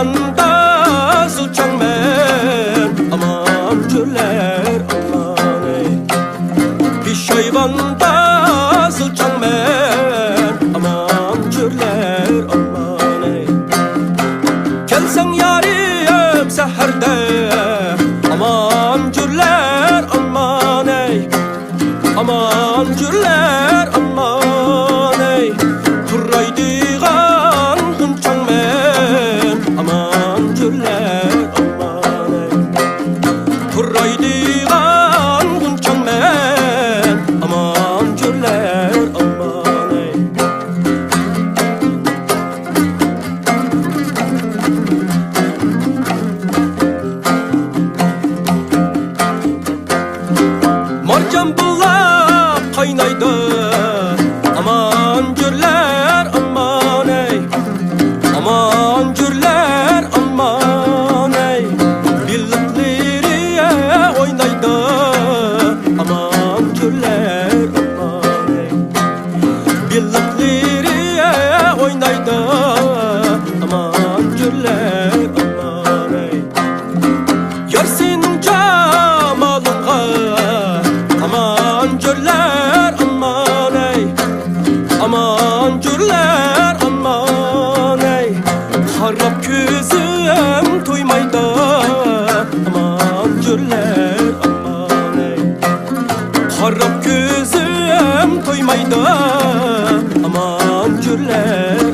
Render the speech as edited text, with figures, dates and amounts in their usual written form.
şayvanda zılçan men aman gürler aman ey. Bir şayvanda zılçan men aman gürler aman ey. Kelsen yarim seherde aman gürler aman ey. Aman gürler aman ey. Turraydigan hınçan men aman gürler aman ey. Turraydigan hınçan men aman gürler aman ey. Marcan bulak kaynaydı aman gürler aman ey. Aman gürler aman ey. Birlikleri oynaydı aman gürler aman ey. Birlikleri oynaydı aman gürler aman ey. Yar senin camalınga aman gürler aman ey. Aman gürler aman ey. Harap gözüm toymaydı aman gürler aman ey. Harap gözüm toymaydı aman gürler